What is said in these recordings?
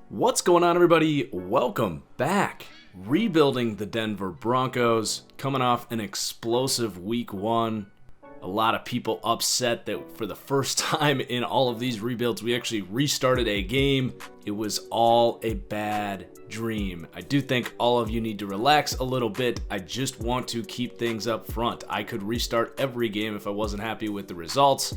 What's going on, everybody? Welcome back. Rebuilding the Denver Broncos, coming off an explosive week one. A lot of people upset that for the first time in all of these rebuilds, we actually restarted a game. It was all a bad dream. I do think all of you need to relax a little bit. I just want to keep things up front. I could restart every game if I wasn't happy with the results.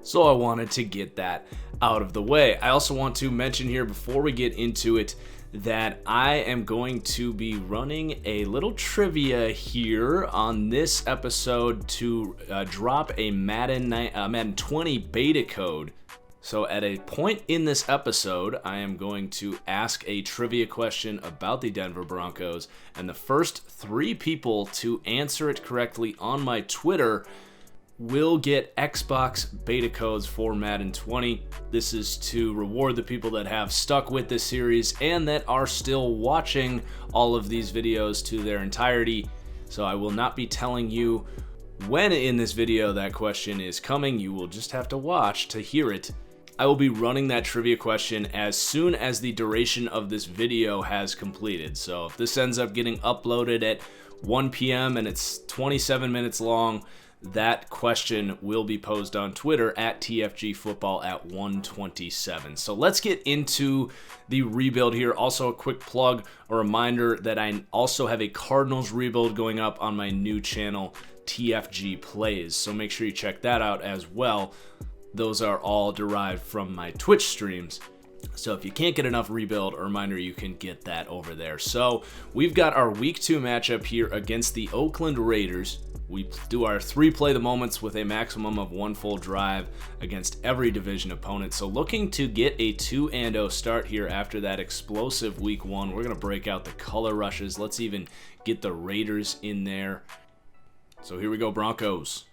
So I wanted to get that out of the way. I also want to mention here before we get into it that I am going to be running a little trivia here on this episode to drop a Madden 20 beta code. So at a point in this episode, I am going to ask a trivia question about the Denver Broncos, and the first 3 people to answer it correctly on my Twitter will get Xbox beta codes for Madden 20. This is to reward the people that have stuck with this series and that are still watching all of these videos to their entirety. So I will not be telling you when in this video that question is coming. You will just have to watch to hear it. I will be running that trivia question as soon as the duration of this video has completed. So if this ends up getting uploaded at 1 p.m. and it's 27 minutes long, that question will be posed on Twitter at TFGFootball at 1:27. So let's get into the rebuild here. Also a quick plug, a reminder that I also have a Cardinals rebuild going up on my new channel, TFG Plays. So make sure you check that out as well. Those are all derived from my Twitch streams. So if you can't get enough rebuild, a reminder you can get that over there. So we've got our week 2 matchup here against the Oakland Raiders. We do our 3 play the moments with a maximum of 1 full drive against every division opponent. So looking to get a 2-0 start here after that explosive week 1. We're going to break out the color rushes. Let's even get the Raiders in there. So here we go, Broncos.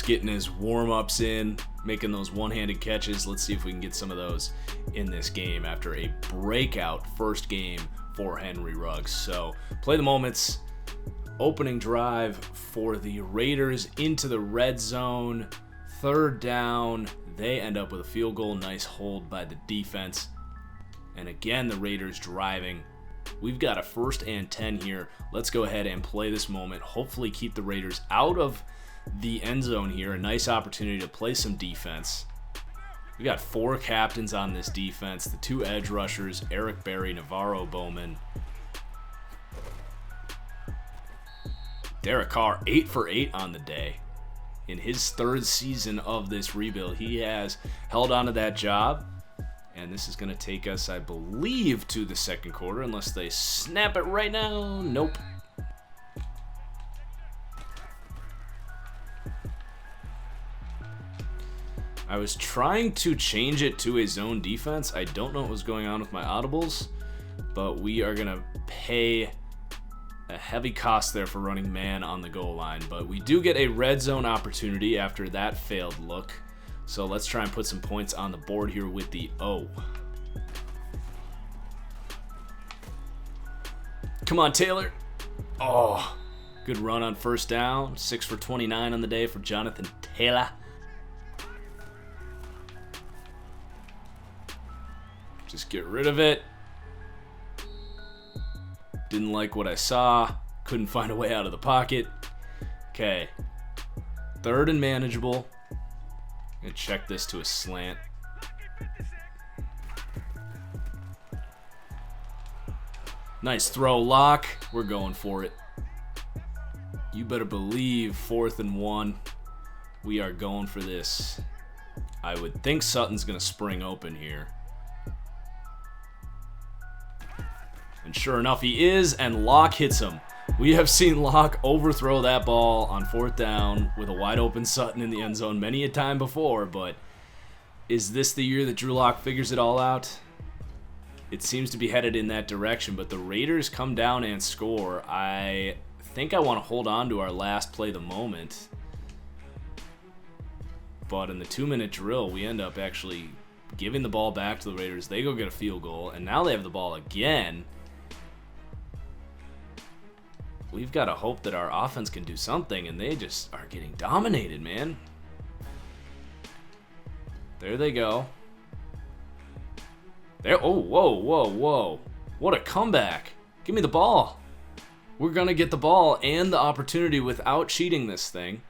Getting his warm-ups in, making those one-handed catches. Let's see if we can get some of those in this game after a breakout first game for Henry Ruggs. So play the moments. Opening drive for the Raiders into the red zone. 3rd down. They end up with a field goal. Nice hold by the defense. And again, the Raiders driving. We've got a 1st and 10 here. Let's go ahead and play this moment. Hopefully keep the Raiders out of the end zone here. A nice opportunity to play some defense. We got 4 captains on this defense. The 2 edge rushers, Eric Berry, Navarro Bowman. Derek Carr, 8 for 8 on the day. In his 3rd season of this rebuild, he has held on to that job. And this is going to take us, I believe, to the 2nd quarter, unless they snap it right now. Nope. I was trying to change it to a zone defense. I don't know what was going on with my audibles, but we are going to pay a heavy cost there for running man on the goal line. But we do get a red zone opportunity after that failed look. So let's try and put some points on the board here with the O. Come on, Taylor. Oh, good run on 1st down. 6 for 29 on the day for Jonathan Taylor. Just get rid of it. Didn't like what I saw. Couldn't find a way out of the pocket. Okay. 3rd and manageable. Gonna check this to a slant. Nice throw, Lock. We're going for it. You better believe 4th and 1. We are going for this. I would think Sutton's gonna spring open here. And sure enough, he is, and Locke hits him. We have seen Locke overthrow that ball on 4th down with a wide open Sutton in the end zone many a time before, but Is this the year that Drew Lock figures it all out? It seems to be headed in that direction, but the Raiders come down and score. I think I want to hold on to our last play the moment. But in the 2-minute drill, we end up actually giving the ball back to the Raiders. They go get a field goal, and now they have the ball again. We've got to hope that our offense can do something, and they just are getting dominated, man. There they go. There. Oh, whoa, whoa, whoa. What a comeback. Give me the ball. We're going to get the ball and the opportunity without cheating this thing.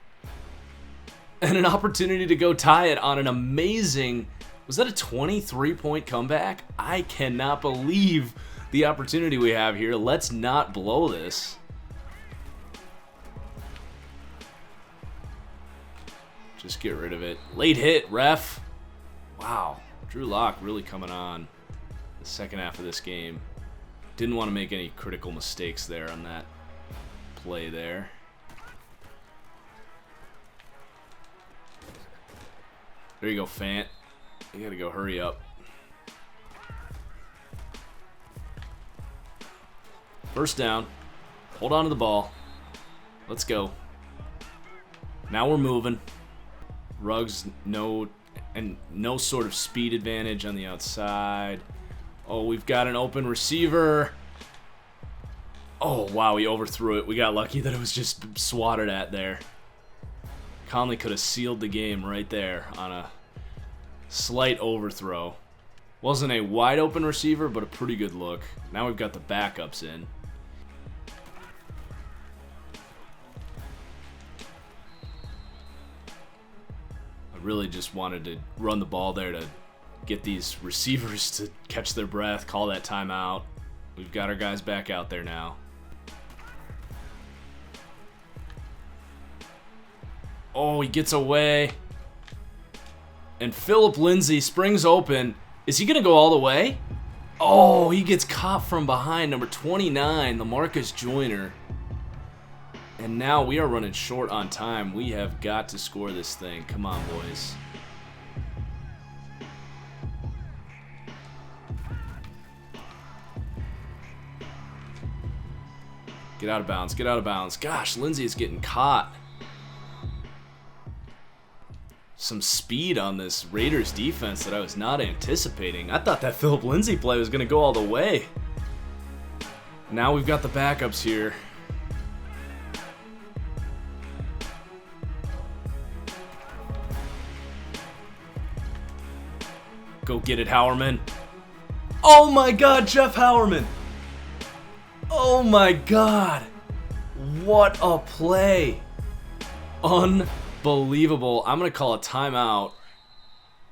And an opportunity to go tie it on an amazing... Was that a 23-point comeback? I cannot believe the opportunity we have here. Let's not blow this. Just get rid of it. Late hit, ref. Wow. Drew Lock really coming on the second half of this game. Didn't want to make any critical mistakes there on that play there. There you go, Fant. You gotta go hurry up. First down. Hold on to the ball. Let's go. Now we're moving. Ruggs, no sort of speed advantage on the outside. Oh, we've got an open receiver. Oh, wow, he overthrew it. We got lucky that it was just swatted at there. Conley could have sealed the game right there on a slight overthrow. Wasn't a wide open receiver, but a pretty good look. Now we've got the backups in. I really just wanted to run the ball there to get these receivers to catch their breath, call that timeout. We've got our guys back out there now. Oh, he gets away. And Phillip Lindsay springs open. Is he going to go all the way? Oh, he gets caught from behind. Number 29, LaMarcus Joyner. And now we are running short on time. We have got to score this thing. Come on, boys. Get out of bounds. Get out of bounds. Gosh, Lindsay is getting caught. Some speed on this Raiders defense that I was not anticipating. I thought that Phillip Lindsay play was going to go all the way. Now we've got the backups here. Go get it, Howerman. Oh my God, Jeff Howerman. Oh my God. What a play. Unbelievable. I'm going to call a timeout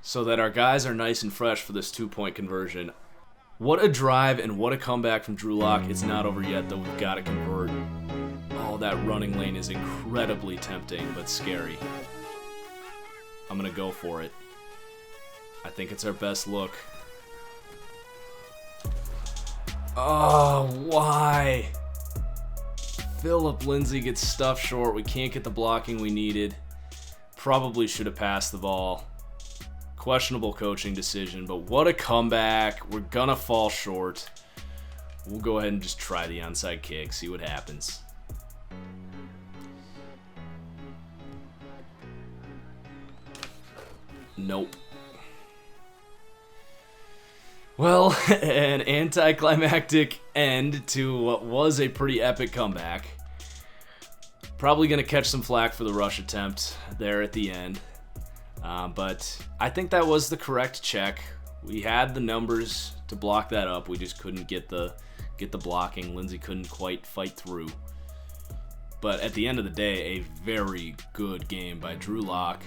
so that our guys are nice and fresh for this 2-point conversion. What a drive and what a comeback from Drew Lock. It's not over yet, though. We've got to convert. Oh, that running lane is incredibly tempting, but scary. I'm going to go for it. I think it's our best look. Oh, why? Phillip Lindsay gets stuffed short. We can't get the blocking we needed. Probably should have passed the ball. Questionable coaching decision, but what a comeback. We're gonna fall short. We'll go ahead and just try the onside kick, see what happens. Nope. Well, an anticlimactic end to what was a pretty epic comeback. Probably going to catch some flack for the rush attempt there at the end. But I think that was the correct check. We had the numbers to block that up. We just couldn't get the blocking. Lindsay couldn't quite fight through. But at the end of the day, a very good game by Drew Lock.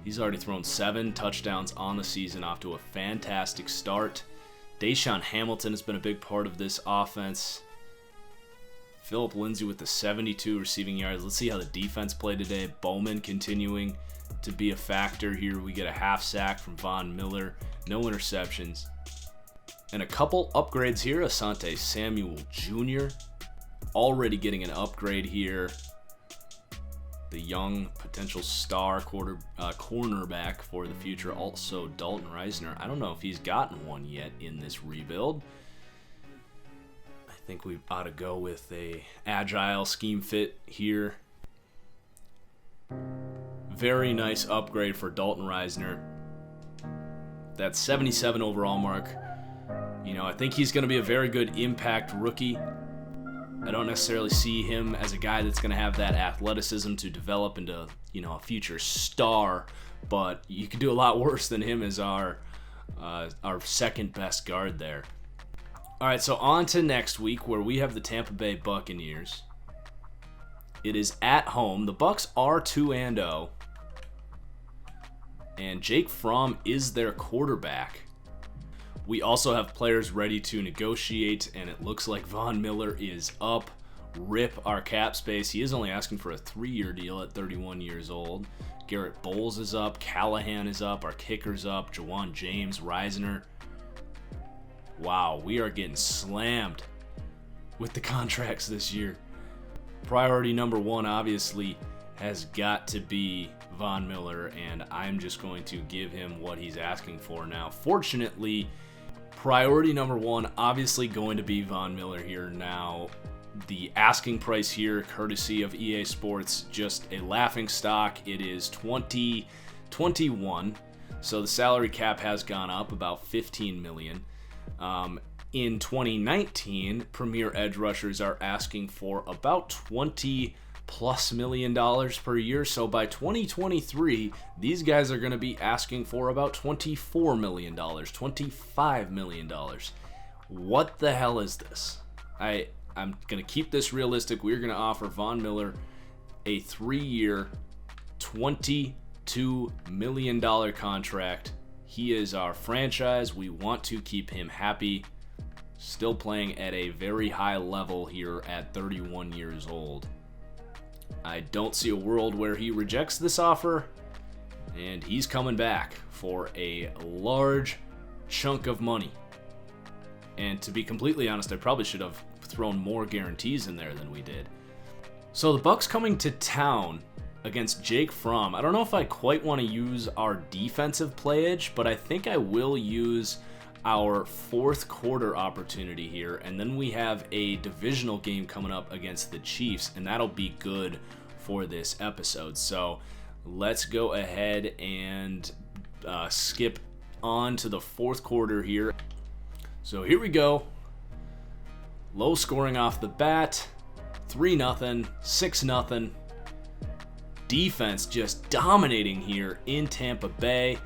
He's already thrown 7 touchdowns on the season, off to a fantastic start. Deshaun Hamilton has been a big part of this offense. Phillip Lindsay with the 72 receiving yards. Let's see how the defense played today. Bowman continuing to be a factor here. We get a half sack from Von Miller. No interceptions. And a couple upgrades here. Asante Samuel Jr. already getting an upgrade here. the young potential star cornerback for the future. Also, Dalton Risner. I don't know if he's gotten one yet in this rebuild. I think we ought to go with a agile scheme fit here. Very nice upgrade for Dalton Risner. That 77 overall mark. You know, I think he's going to be a very good impact rookie. I don't necessarily see him as a guy that's going to have that athleticism to develop into, you know, a future star, but you could do a lot worse than him as our second best guard there. All right, so on to next week where we have the Tampa Bay Buccaneers. It is at home. The Bucs are 2-0, and Jake Fromm is their quarterback. We also have players ready to negotiate, and it looks like Von Miller is up. Rip our cap space. He is only asking for a 3-year deal at 31 years old. Garrett Bowles is up. Callahan is up. Our kicker's up. Jawan James, Risner. Wow, we are getting slammed with the contracts this year. Priority number one, obviously, has got to be Von Miller, and I'm just going to give him what he's asking for now. Fortunately, priority number one, obviously going to be Von Miller here now. The asking price here, courtesy of EA Sports, just a laughing stock. It is $20.21, so the salary cap has gone up about $15 million. In 2019, premier edge rushers are asking for about $20+ million per year. So by 2023, these guys are going to be asking for about $24 million, $25 million. What the hell is this? I'm going to keep this realistic. We're going to offer Von Miller a 3-year, $22 million contract. He is our franchise. We want to keep him happy. Still playing at a very high level here at 31 years old. I don't see a world where he rejects this offer, and he's coming back for a large chunk of money. And to be completely honest, I probably should have thrown more guarantees in there than we did. So the Bucs coming to town against Jake Fromm. I don't know if I quite want to use our defensive play edge, but I think I will use our fourth quarter opportunity here, and then we have a divisional game coming up against the Chiefs, and that'll be good for this episode. So let's go ahead and skip on to the fourth quarter here. So here we go. Low scoring off the bat, 3-0, 6-0. Defense just dominating here in Tampa Bay.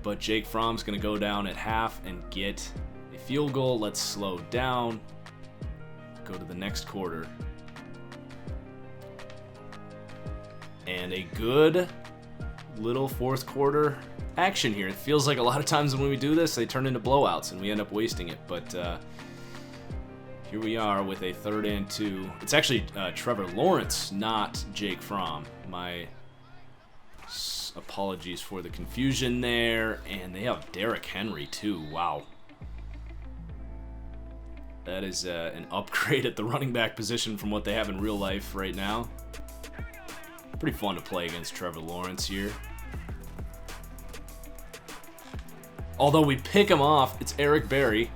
But Jake Fromm's going to go down at half and get a field goal. Let's slow down. Go to the next quarter. And a good little fourth quarter action here. It feels like a lot of times when we do this, they turn into blowouts and we end up wasting it. But here we are with a 3rd and 2. It's actually Trevor Lawrence, not Jake Fromm. My apologies for the confusion there. And they have Derrick Henry too. Wow. That is an upgrade at the running back position from what they have in real life right now. Pretty fun to play against Trevor Lawrence here. Although we pick him off, it's Eric Berry.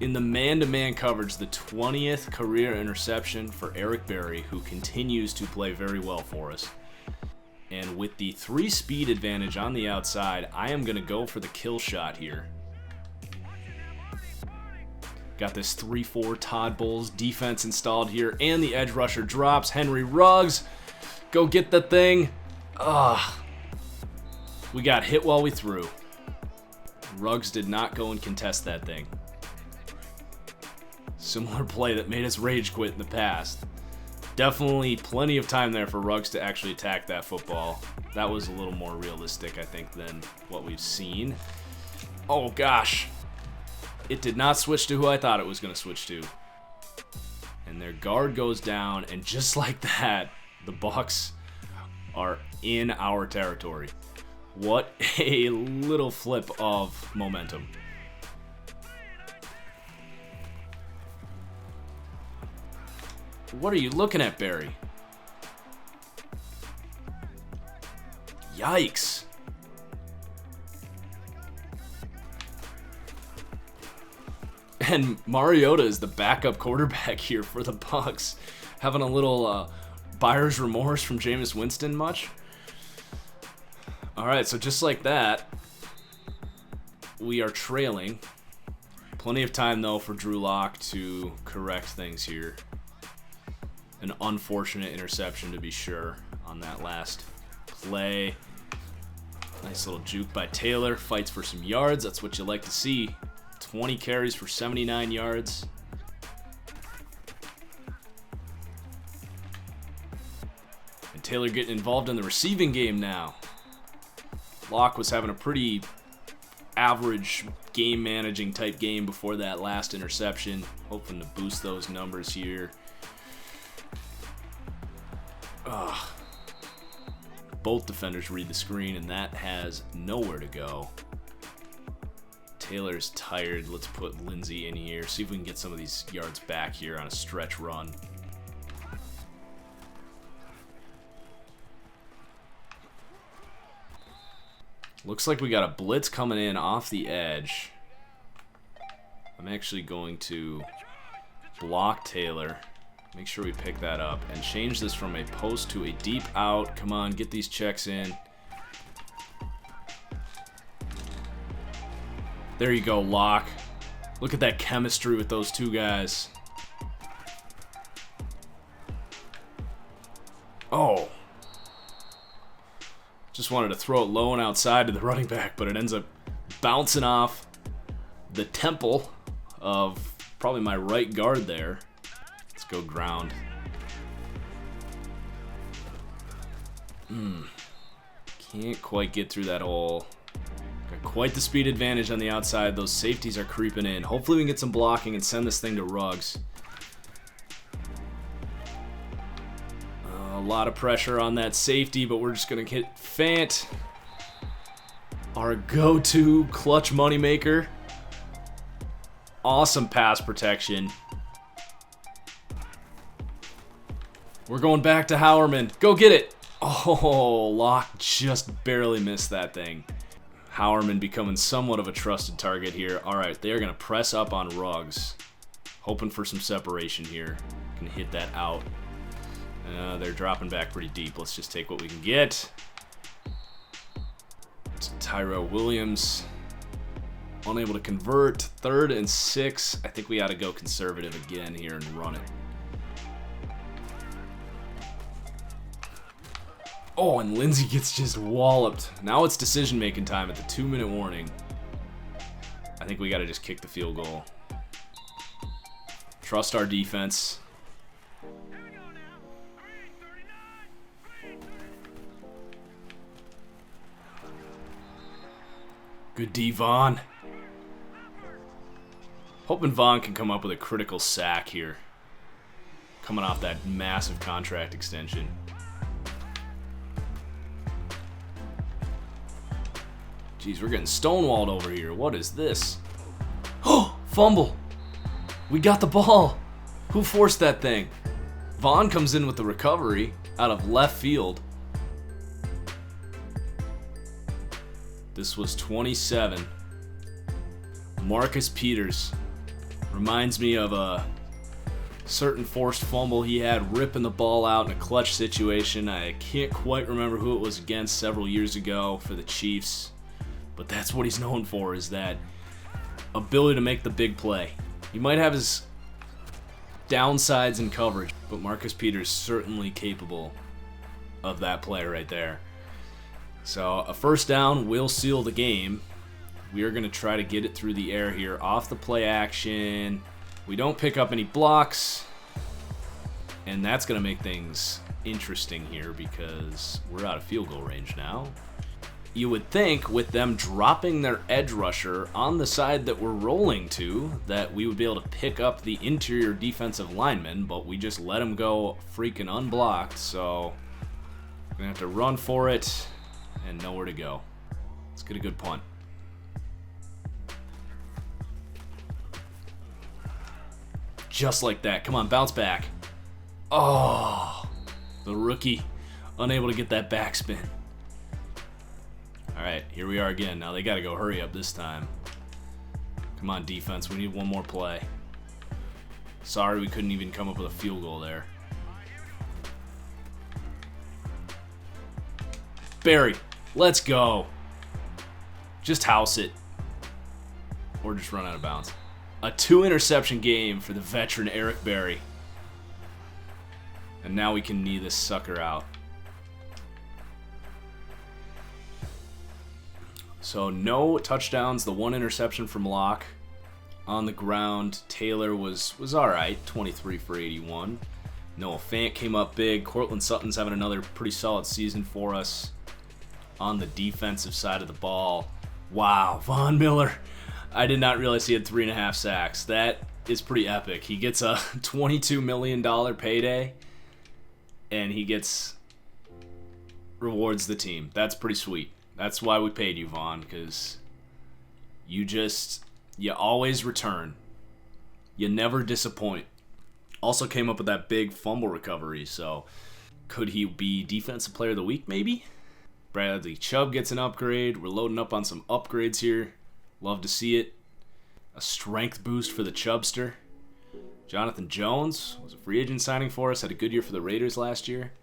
In the man-to-man coverage, the 20th career interception for Eric Berry, who continues to play very well for us. And with the 3-speed advantage on the outside, I am going to go for the kill shot here. Got this 3-4 Todd Bowles defense installed here, and the edge rusher drops. Henry Ruggs, go get the thing. We got hit while we threw. Ruggs did not go and contest that thing. Similar play that made us rage quit in the past. Definitely plenty of time there for Ruggs to actually attack that football. That was a little more realistic, I think, than what we've seen. Oh, gosh. It did not switch to who I thought it was going to switch to. And their guard goes down, and just like that, the Bucs are in our territory. What a little flip of momentum. What are you looking at, Barry? Yikes. And Mariota is the backup quarterback here for the Bucs. Having a little buyer's remorse from Jameis Winston much? All right, so just like that, we are trailing. Plenty of time, though, for Drew Lock to correct things here. An unfortunate interception, to be sure, on that last play. Nice little juke by Taylor. Fights for some yards. That's what you like to see. 20 carries for 79 yards. And Taylor getting involved in the receiving game now. Locke was having a pretty average game managing type game before that last interception. Hoping to boost those numbers here. Both defenders read the screen, and that has nowhere to go. Taylor's tired. Let's put Lindsey in here. See if we can get some of these yards back here on a stretch run. Looks like we got a blitz coming in off the edge. I'm actually going to block Taylor. Make sure we pick that up and change this from a post to a deep out. Come on, get these checks in. There you go, Locke. Look at that chemistry with those two guys. Oh. Just wanted to throw it low and outside to the running back, but it ends up bouncing off the temple of probably my right guard there. Let's go ground. Can't quite get through that hole. Got quite the speed advantage on the outside. Those safeties are creeping in. Hopefully we can get some blocking and send this thing to Ruggs. A lot of pressure on that safety, but we're just going to hit Fant. Our go-to clutch moneymaker. Awesome pass protection. We're going back to Howerman. Go get it. Oh, Locke just barely missed that thing. Howerman becoming somewhat of a trusted target here. All right, they are going to press up on Ruggs. Hoping for some separation here. Can hit that out. They're dropping back pretty deep. Let's just take what we can get. It's Tyrell Williams. Unable to convert. 3rd and 6. I think we ought to go conservative again here and run it. Oh, and Lindsey gets just walloped. Now it's decision-making time at the 2-minute warning. I think we got to just kick the field goal. Trust our defense. Good D, Vaughn. Hoping Vaughn can come up with a critical sack here. Coming off that massive contract extension. Jeez, we're getting stonewalled over here. What is this? Oh, fumble. We got the ball. Who forced that thing? Vaughn comes in with the recovery out of left field. This was 27. Marcus Peters. Reminds me of a certain forced fumble he had ripping the ball out in a clutch situation. I can't quite remember who it was against several years ago for the Chiefs. But that's what he's known for, is that ability to make the big play. He might have his downsides in coverage, but Marcus Peters certainly capable of that play right there. So a first down will seal the game. We are going to try to get it through the air here off the play action. We don't pick up any blocks, and that's going to make things interesting here because we're out of field goal range now. You would think with them dropping their edge rusher on the side that we're rolling to that we would be able to pick up the interior defensive lineman, but we just let him go freaking unblocked, so we're going to have to run for it and nowhere to go. Let's get a good punt. Just like that. Come on, bounce back. Oh, the rookie unable to get that backspin. All right, here we are again. Now they got to go hurry up this time. Come on, defense. We need one more play. Sorry we couldn't even come up with a field goal there. Barry, let's go. Just house it. Or just run out of bounds. A 2-interception game for the veteran Eric Berry. And now we can knee this sucker out. So no touchdowns, the 1 interception from Locke. On the ground, Taylor was all right, 23 for 81. Noah Fant came up big. Cortland Sutton's having another pretty solid season for us. On the defensive side of the ball, wow, Von Miller. I did not realize he had 3.5 sacks. That is pretty epic. He gets a $22 million payday, and he rewards the team. That's pretty sweet. That's why we paid you, Vaughn, because you always return. You never disappoint. Also came up with that big fumble recovery, so could he be Defensive Player of the Week, maybe? Bradley Chubb gets an upgrade. We're loading up on some upgrades here. Love to see it. A strength boost for the Chubbster. Jonathan Jones was a free agent signing for us. Had a good year for the Raiders last year.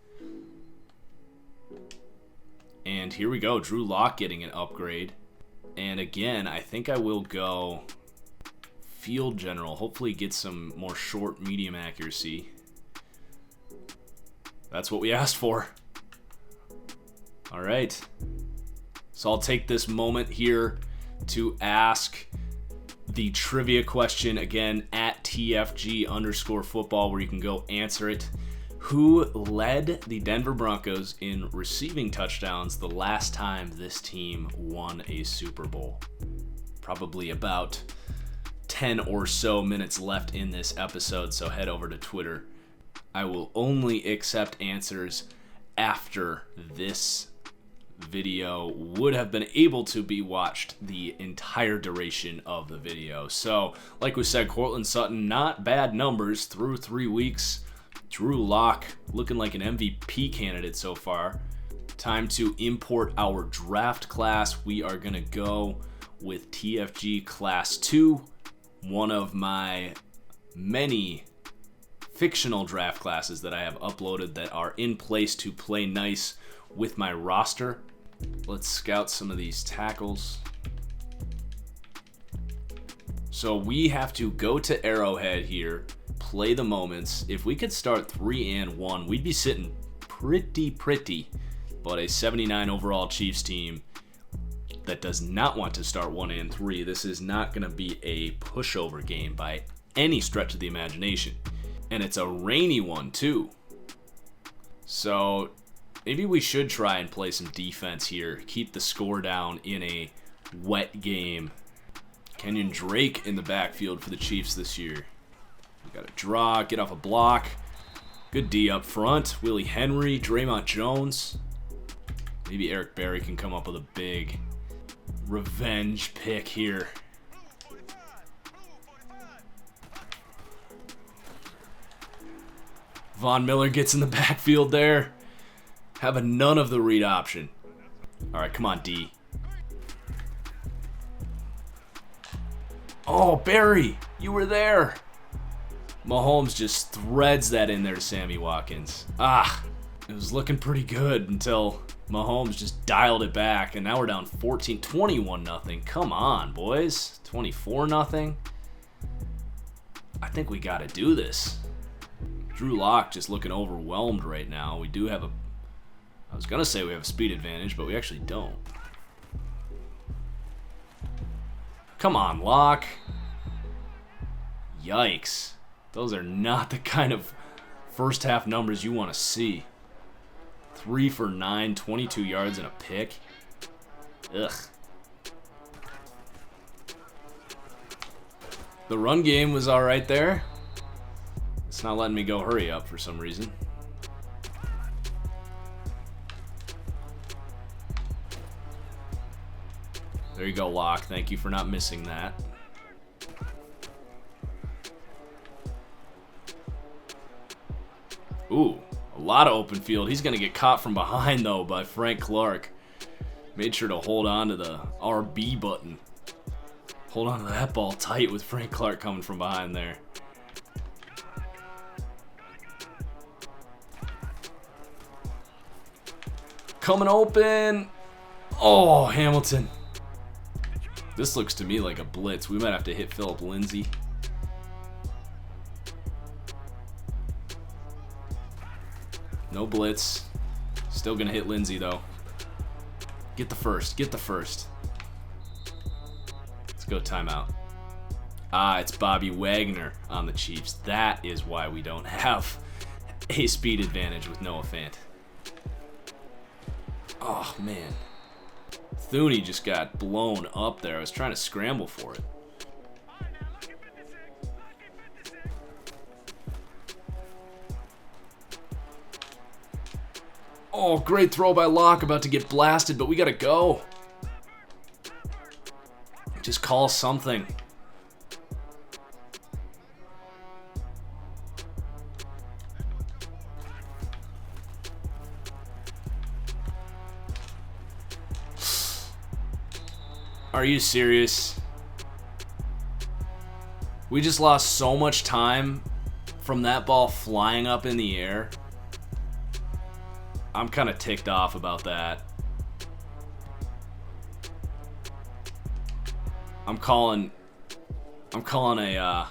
And here we go. Drew Lock getting an upgrade. And again, I think I will go field general. Hopefully get some more short, medium accuracy. That's what we asked for. All right. So I'll take this moment here to ask the trivia question again at TFG_football, where you can go answer it. Who led the Denver Broncos in receiving touchdowns the last time this team won a Super Bowl? Probably about 10 or so minutes left in this episode, so head over to Twitter. I will only accept answers after this video would have been able to be watched the entire duration of the video. So, like we said, Cortland Sutton, not bad numbers through 3 weeks. Drew Lock looking like an MVP candidate so far. Time to import our draft class. We are going to go with TFG Class 2, one of my many fictional draft classes that I have uploaded that are in place to play nice with my roster. Let's scout some of these tackles. So we have to go to Arrowhead here, play the moments. If we could start 3-1, we'd be sitting pretty. But a 79 overall Chiefs team that does not want to start 1-3. This is not going to be a pushover game by any stretch of the imagination. And it's a rainy one too. So maybe we should try and play some defense here. Keep the score down in a wet game. Kenyon Drake in the backfield for the Chiefs this year. We got to draw, get off a block. Good D up front. Willie Henry, Draymond Jones. Maybe Eric Berry can come up with a big revenge pick here. Von Miller gets in the backfield there. Having none of the read option. All right, come on, D. Oh, Barry, you were there. Mahomes just threads that in there to Sammy Watkins. It was looking pretty good until Mahomes just dialed it back, and now we're down 14, 21-0. Come on, boys. 24-0. I think we got to do this. Drew Lock just looking overwhelmed right now. We do have I was going to say we have a speed advantage, but we actually don't. Come on, Lock. Yikes. Those are not the kind of first half numbers you want to see. 3 for 9, 22 yards and a pick. Ugh. The run game was all right there. It's not letting me go hurry up for some reason. There you go, Locke. Thank you for not missing that. Ooh, a lot of open field. He's going to get caught from behind, though, by Frank Clark. Made sure to hold on to the RB button. Hold on to that ball tight with Frank Clark coming from behind there. Coming open. Oh, Hamilton. This looks to me like a blitz. We might have to hit Phillip Lindsay. No blitz. Still going to hit Lindsay, though. Get the first. Get the first. Let's go timeout. Ah, it's Bobby Wagner on the Chiefs. That is why we don't have a speed advantage with Noah Fant. Oh, man. Thuney just got blown up there. I was trying to scramble for it. Oh, great throw by Locke. About to get blasted, but we got to go. Just call something. Are you serious? We just lost so much time from that ball flying up in the air. I'm kind of ticked off about that. I'm calling a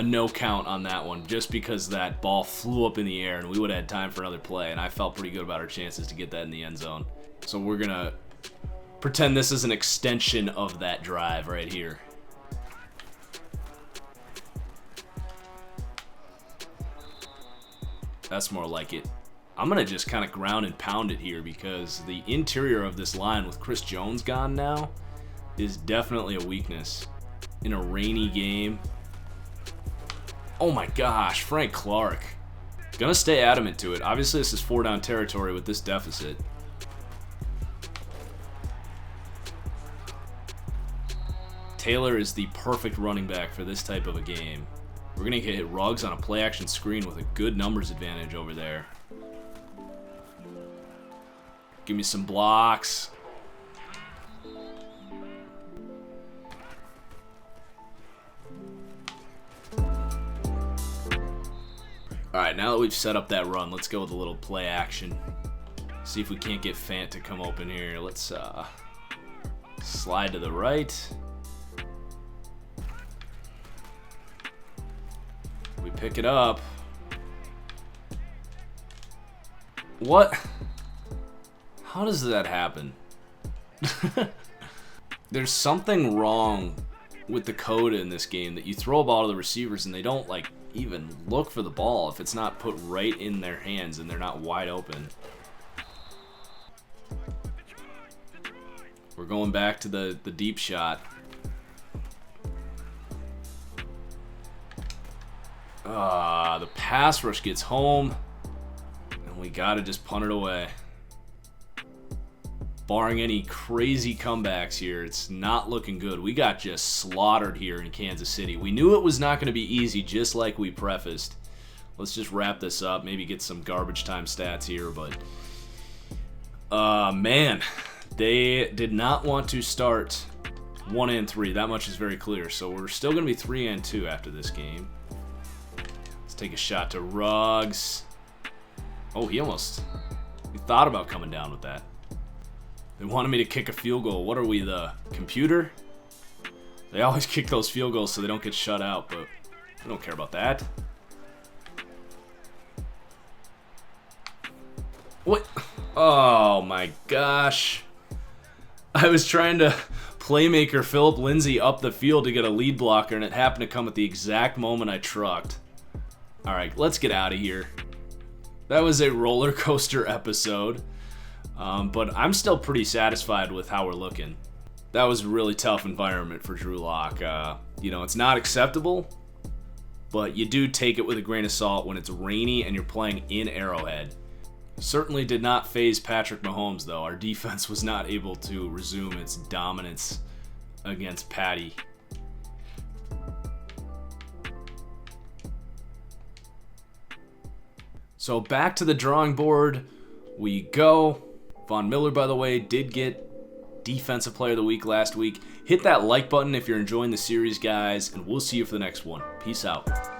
no count on that one just because that ball flew up in the air and we would have had time for another play, and I felt pretty good about our chances to get that in the end zone. So we're going to pretend this is an extension of that drive right here. That's more like it. I'm going to just kind of ground and pound it here because the interior of this line with Chris Jones gone now is definitely a weakness in a rainy game. Oh my gosh, Frank Clark. Gonna stay adamant to it. Obviously, this is 4-down territory with this deficit. Taylor is the perfect running back for this type of a game. We're gonna hit Ruggs on a play-action screen with a good numbers advantage over there. Give me some blocks. Alright, now that we've set up that run, let's go with a little play action. See if we can't get Fant to come open here. Let's slide to the right. We pick it up. What? How does that happen? There's something wrong with the code in this game that you throw a ball to the receivers and they don't like even look for the ball if it's not put right in their hands and they're not wide open. We're going back to the deep shot. The pass rush gets home and we gotta just punt it away. Barring any crazy comebacks here, it's not looking good. We got just slaughtered here in Kansas City. We knew it was not going to be easy, just like we prefaced. Let's just wrap this up, maybe get some garbage time stats here, but man, they did not want to start 1-3. That much is very clear. So we're still going to be 3-2 after this game. Let's take a shot to Ruggs. Oh, he thought about coming down with that. They wanted me to kick a field goal. What are we, the computer? They always kick those field goals so they don't get shut out, but I don't care about that. What? Oh my gosh. I was trying to playmaker Phillip Lindsay up the field to get a lead blocker, and it happened to come at the exact moment I trucked. Alright, let's get out of here. That was a roller coaster episode. But I'm still pretty satisfied with how we're looking. That was a really tough environment for Drew Lock. It's not acceptable, but you do take it with a grain of salt when it's rainy and you're playing in Arrowhead. Certainly did not faze Patrick Mahomes, though. Our defense was not able to resume its dominance against Patty. So back to the drawing board we go. Von Miller, by the way, did get Defensive Player of the Week last week. Hit that like button if you're enjoying the series, guys, and we'll see you for the next one. Peace out.